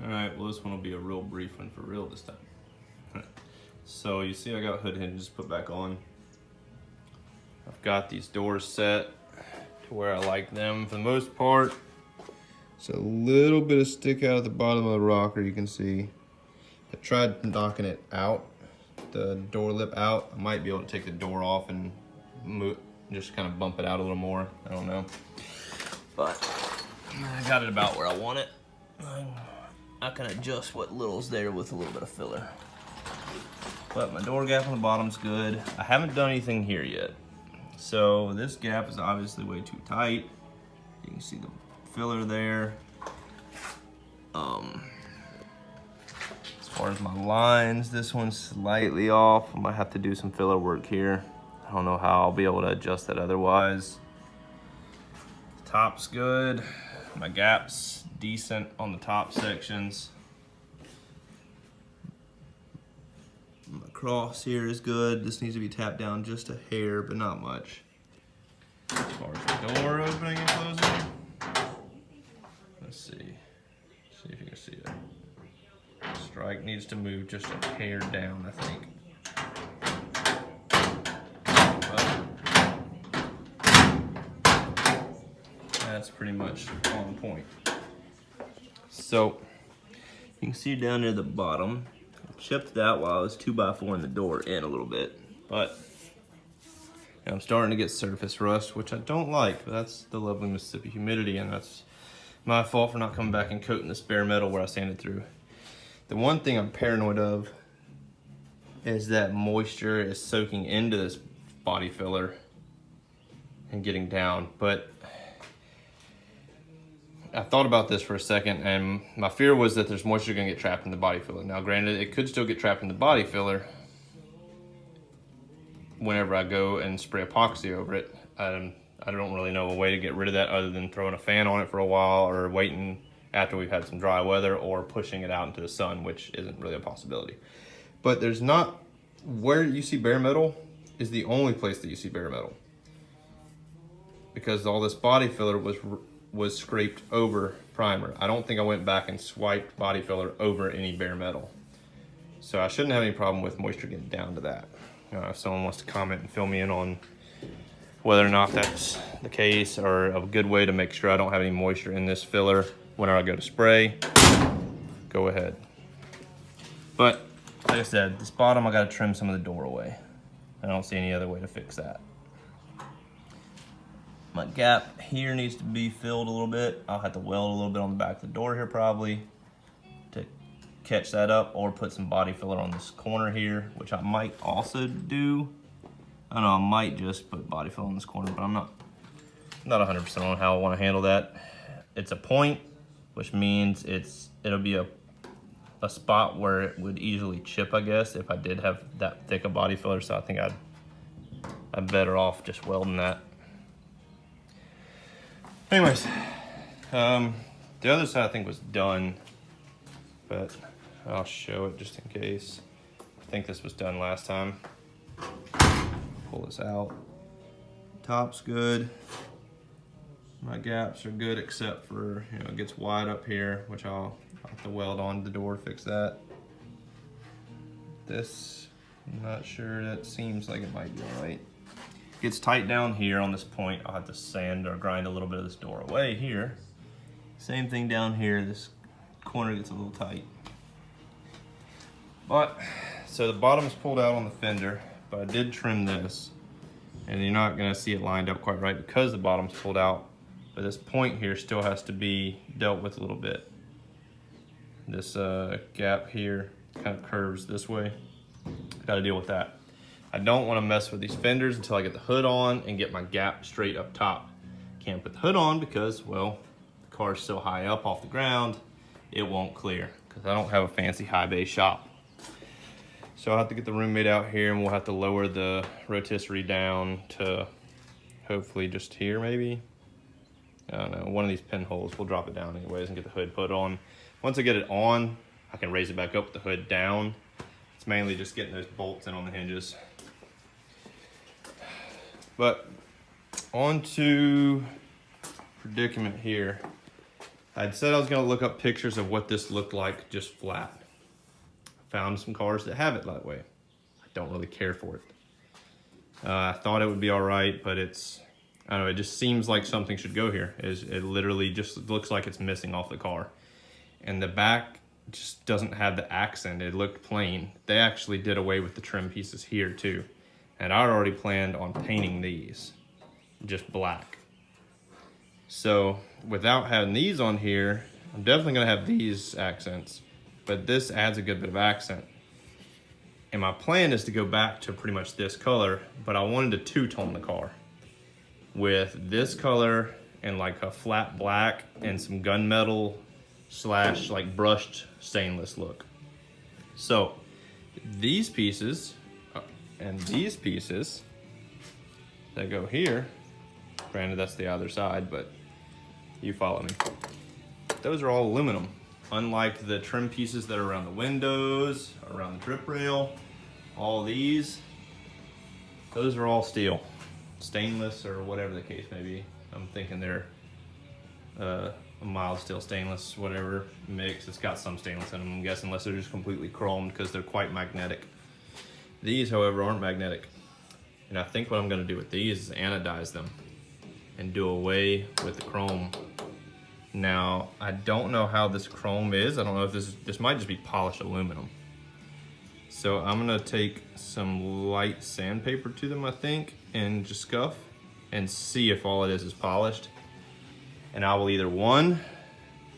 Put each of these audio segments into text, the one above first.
All right, well this one will be a real brief one for real this time. All right. So you see I got hood hinges put back on. I've got these doors set to where I like them for the most part. So a little bit of stick out at the bottom of the rocker, you can see. I tried knocking it out, the door lip out. I might be able to take the door off and move, just kind of bump it out a little more. I don't know. But I got it about where I want it. I can adjust what little's there with a little bit of filler. But my door gap on the bottom's good. I haven't done anything here yet. So this gap is obviously way too tight. You can see the filler there. As far as my lines, this one's slightly off. I might have to do some filler work here. I don't know how I'll be able to adjust that otherwise. The top's good. My gap's decent on the top sections. My cross here is good. This needs to be tapped down just a hair, but not much. As far as the door opening and closing, let's see. See if you can see it. Strike needs to move just a hair down, I think. But that's pretty much on point. So you can see down near the bottom, I chipped that while I was 2x4ing the door in a little bit, but I'm starting to get surface rust, which I don't like, but that's the lovely Mississippi humidity, and that's my fault for not coming back and coating this bare metal where I sanded through. The one thing I'm paranoid of is that moisture is soaking into this body filler and getting down, but I thought about this for a second, and my fear was that there's moisture gonna get trapped in the body filler. Now granted, it could still get trapped in the body filler whenever I go and spray epoxy over it. I don't really know a way to get rid of that other than throwing a fan on it for a while, or waiting after we've had some dry weather, or pushing it out into the sun, which isn't really a possibility. But there's not, where you see bare metal is the only place that you see bare metal, because all this body filler was scraped over primer. I don't think I went back and swiped body filler over any bare metal. So I shouldn't have any problem with moisture getting down to that. If someone wants to comment and fill me in on whether or not that's the case, or a good way to make sure I don't have any moisture in this filler whenever I go to spray, go ahead. But like I said, this bottom, I gotta trim some of the door away. I don't see any other way to fix that. My gap here needs to be filled a little bit. I'll have to weld a little bit on the back of the door here probably to catch that up, or put some body filler on this corner here, which I might also do. I don't know, I might just put body filler on this corner, but I'm not 100% on how I want to handle that. It's a point, which means it'll be a spot where it would easily chip, I guess, if I did have that thick a body filler. So I think I'm better off just welding that. Anyways, the other side I think was done, but I'll show it just in case. I think this was done last time. Pull this out. Top's good. My gaps are good except for, it gets wide up here, which I'll have to weld on the door to fix that. This, I'm not sure, that seems like it might be all right. Gets tight down here on this point. I'll have to sand or grind a little bit of this door away here. Same thing down here. This corner gets a little tight. But, so the bottom is pulled out on the fender, but I did trim this. And you're not gonna see it lined up quite right because the bottom's pulled out. But this point here still has to be dealt with a little bit. This gap here kind of curves this way. Gotta deal with that. I don't want to mess with these fenders until I get the hood on and get my gap straight up top. Can't put the hood on because, well, the car's so high up off the ground, it won't clear because I don't have a fancy high bay shop. So I'll have to get the roommate out here, and we'll have to lower the rotisserie down to hopefully just here maybe. I don't know, one of these pinholes. We'll drop it down anyways and get the hood put on. Once I get it on, I can raise it back up with the hood down. It's mainly just getting those bolts in on the hinges. But on to predicament here. I'd said I was gonna look up pictures of what this looked like just flat. Found some cars that have it that way. I don't really care for it. I thought it would be all right, but it's, I don't know, it just seems like something should go here. It literally just looks like it's missing off the car. And the back just doesn't have the accent. It looked plain. They actually did away with the trim pieces here too. And I'd already planned on painting these just black. So without having these on here, I'm definitely gonna have these accents, but this adds a good bit of accent. And my plan is to go back to pretty much this color, but I wanted to two-tone the car with this color and like a flat black and some gunmetal slash like brushed stainless look. So these pieces and these pieces that go here, granted that's the other side, but you follow me. Those are all aluminum. Unlike the trim pieces that are around the windows, around the drip rail, all these, those are all steel. Stainless or whatever the case may be. I'm thinking they're a mild steel stainless, whatever mix. It's got some stainless in them, I'm guessing, unless they're just completely chromed because they're quite magnetic. These, however, aren't magnetic. And I think what I'm gonna do with these is anodize them and do away with the chrome. Now, I don't know how this chrome is. I don't know if this might just be polished aluminum. So I'm gonna take some light sandpaper to them, I think, and just scuff and see if all it is polished. And I will either, one,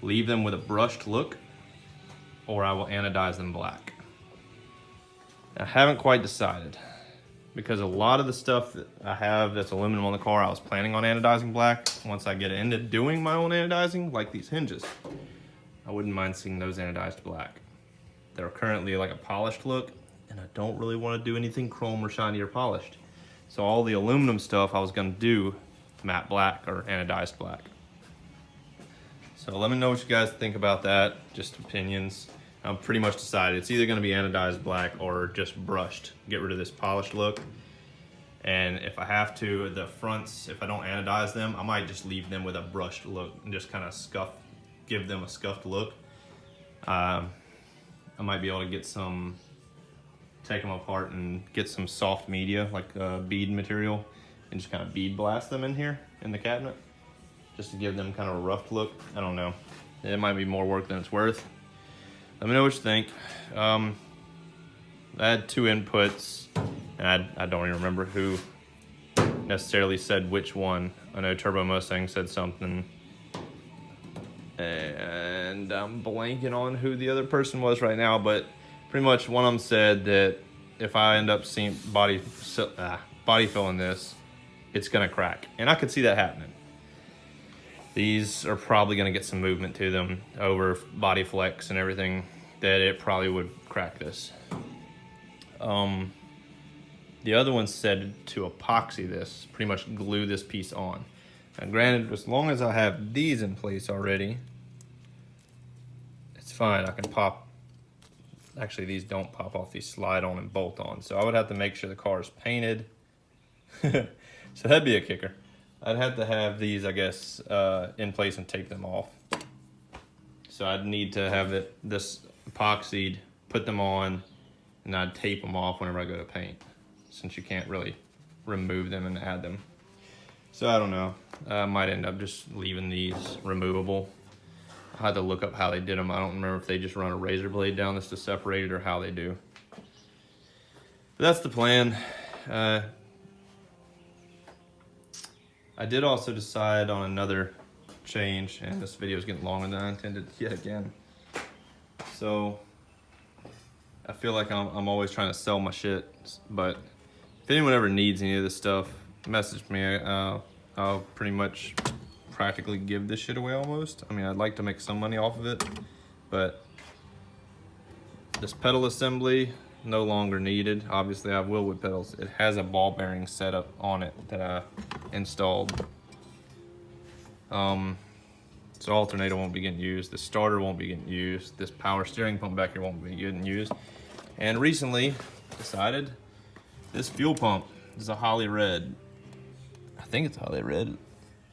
leave them with a brushed look, or I will anodize them black. I haven't quite decided, because a lot of the stuff that I have that's aluminum on the car, I was planning on anodizing black. Once I get into doing my own anodizing, like these hinges, I wouldn't mind seeing those anodized black. They're currently like a polished look, and I don't really want to do anything chrome or shiny or polished. So all the aluminum stuff I was gonna do matte black or anodized black. So let me know what you guys think about that, just opinions. I'm pretty much decided. It's either gonna be anodized black or just brushed. Get rid of this polished look. And if I have to, the fronts, if I don't anodize them, I might just leave them with a brushed look and just kind of scuff, give them a scuffed look. I might be able to get some, take them apart and get some soft media, like bead material, and just kind of bead blast them in here in the cabinet, just to give them kind of a rough look. I don't know. It might be more work than it's worth. Let me know what you think. I had two inputs, and I don't even remember who necessarily said which one. I know Turbo Mustang said something, and I'm blanking on who the other person was right now, but pretty much one of them said that if I end up seeing body filling this, it's gonna crack. And I could see that happening. These are probably gonna get some movement to them over body flex and everything, that it probably would crack this. The other one said to epoxy this, pretty much glue this piece on. Now granted, as long as I have these in place already, it's fine. I can pop, actually these don't pop off, these slide on and bolt on. So I would have to make sure the car is painted. So that'd be a kicker. I'd have to have these, I guess, in place and take them off. So I'd need to have this epoxied, put them on, and I'd tape them off whenever I go to paint, since you can't really remove them and add them. So I don't know. I might end up just leaving these removable. I had to look up how they did them. I don't remember if they just run a razor blade down this to separate it or how they do. But that's the plan. I did also decide on another change, and this video is getting longer than I intended yet again. So I feel like I'm always trying to sell my shit, but if anyone ever needs any of this stuff, message me. I'll pretty much practically give this shit away almost. I mean, I'd like to make some money off of it, but this pedal assembly, no longer needed. Obviously I have Willwood pedals. It has a ball bearing setup on it that I installed. So alternator won't be getting used. The starter won't be getting used. This power steering pump back here won't be getting used. And recently decided this fuel pump is a Holly Red. I think it's Holly Red.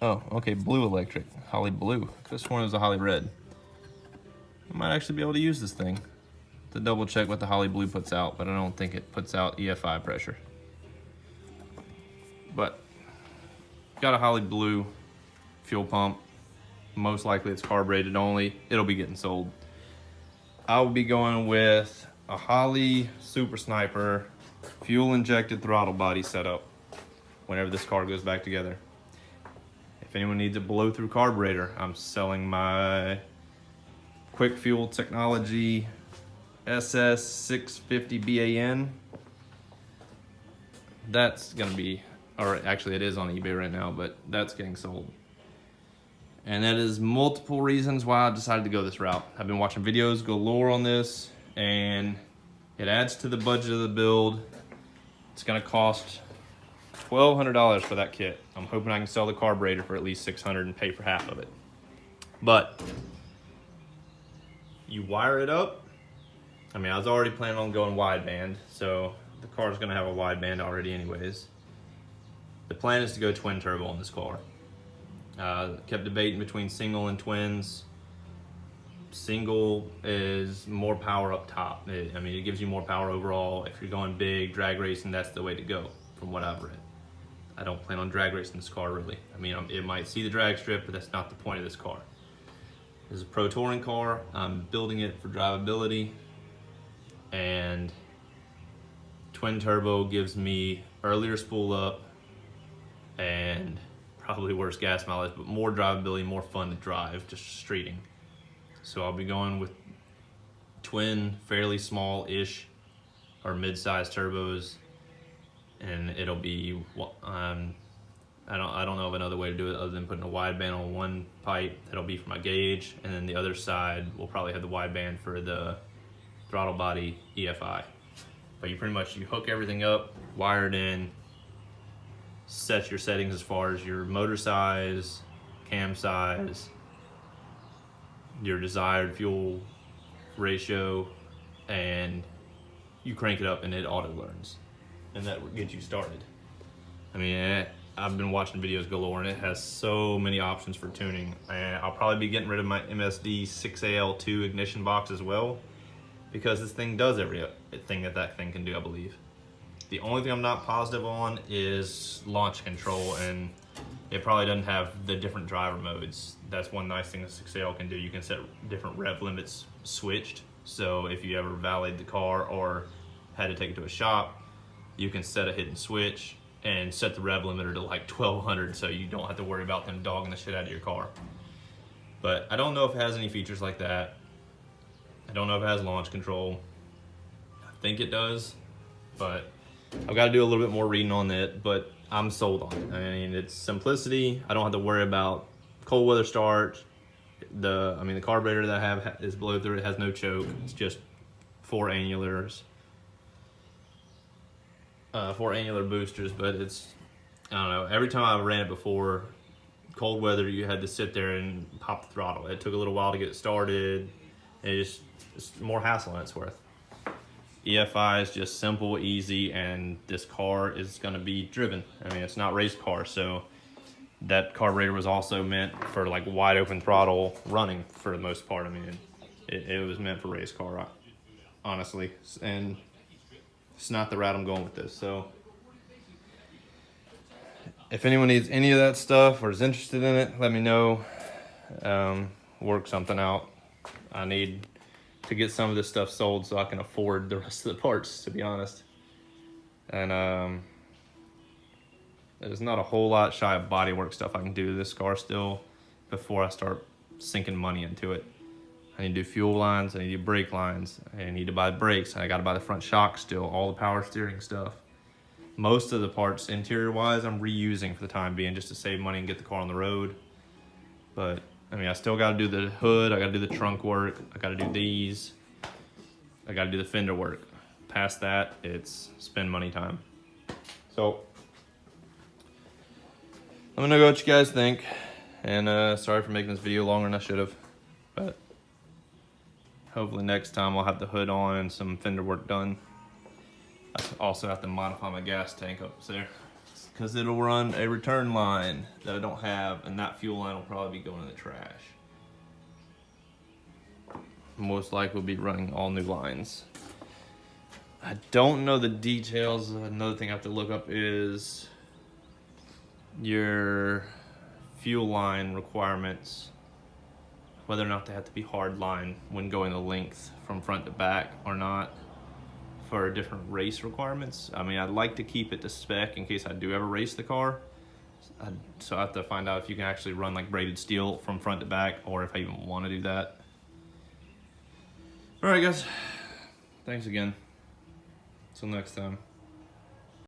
Oh, okay, blue electric, Holly blue. I could have sworn it was a Holly red. I might actually be able to use this thing to double check what the Holly blue puts out, but I don't think it puts out EFI pressure. But got a Holly blue fuel pump. Most likely it's carbureted only. It'll be getting sold. I'll be going with a Holly Super Sniper fuel injected throttle body setup whenever this car goes back together. If anyone needs a blow through carburetor, I'm selling my Quick Fuel Technology SS650 BAN. That's gonna be, or actually it is on eBay right now, but that's getting sold. And that is multiple reasons why I decided to go this route. I've been watching videos galore on this, and it adds to the budget of the build. It's gonna cost $1,200 for that kit. I'm hoping I can sell the carburetor for at least $600 and pay for half of it. But you wire it up. I mean, I was already planning on going wideband, so the car's gonna have a wideband already anyways. The plan is to go twin turbo on this car. Kept debating between single and twins. Single is more power up top. I mean, it gives you more power overall. If you're going big, drag racing, that's the way to go, from what I've read. I don't plan on drag racing this car, really. I mean, it might see the drag strip, but that's not the point of this car. This is a pro touring car. I'm building it for drivability, and twin turbo gives me earlier spool up and probably worse gas mileage, but more drivability, more fun to drive, just streeting. So I'll be going with twin, fairly small-ish or mid-sized turbos, and it'll be, I don't know of another way to do it other than putting a wideband on one pipe. That'll be for my gauge, and then the other side will probably have the wideband for the throttle body EFI. But you pretty much, you hook everything up, wire it in, set your settings as far as your motor size, cam size, your desired fuel ratio, and you crank it up and it auto learns, and that gets you started. I mean, I've been watching videos galore, and it has so many options for tuning, and I'll probably be getting rid of my MSD 6AL2 ignition box as well, because this thing does everything that thing can do, I believe. The only thing I'm not positive on is launch control, and it probably doesn't have the different driver modes. That's one nice thing the 6AL can do. You can set different rev limits switched, so if you ever valeted the car or had to take it to a shop, you can set a hidden switch and set the rev limiter to like 1200, so you don't have to worry about them dogging the shit out of your car. But I don't know if it has any features like that. I don't know if it has launch control. I think it does, but I've got to do a little bit more reading on it, but I'm sold on it. I mean, it's simplicity. I don't have to worry about cold weather start. The carburetor that I have is blow through. It has no choke. It's just four annular boosters, but it's, I don't know, every time I ran it before, cold weather, you had to sit there and pop the throttle. It took a little while to get it started. It's more hassle than it's worth. EFI is just simple, easy, and this car is gonna be driven. I mean, it's not race car, so that carburetor was also meant for like wide open throttle running for the most part. I mean, it was meant for race car, honestly, and it's not the route I'm going with this. So if anyone needs any of that stuff or is interested in it, let me know. Work something out. I need to get some of this stuff sold so I can afford the rest of the parts, to be honest. And there's not a whole lot shy of bodywork stuff I can do to this car still before I start sinking money into it. I need to do fuel lines, I need to do brake lines, I need to buy brakes, I gotta buy the front shock still, all the power steering stuff. Most of the parts interior wise I'm reusing for the time being just to save money and get the car on the road. But I mean, I still gotta do the hood, I gotta do the trunk work, I gotta do these, I gotta do the fender work. Past that, it's spend money time. So, let me know what you guys think, and sorry for making this video longer than I should have, but hopefully next time I'll have the hood on and some fender work done. I also have to modify my gas tank up there. It's because it'll run a return line that I don't have, and that fuel line will probably be going in the trash. Most likely we'll be running all new lines. I don't know the details. Another thing I have to look up is your fuel line requirements, whether or not they have to be hard line when going the length from front to back or not for different race requirements. I mean, I'd like to keep it to spec in case I do ever race the car. So I have to find out if you can actually run like braided steel from front to back, or if I even want to do that. All right, guys. Thanks again. Till next time.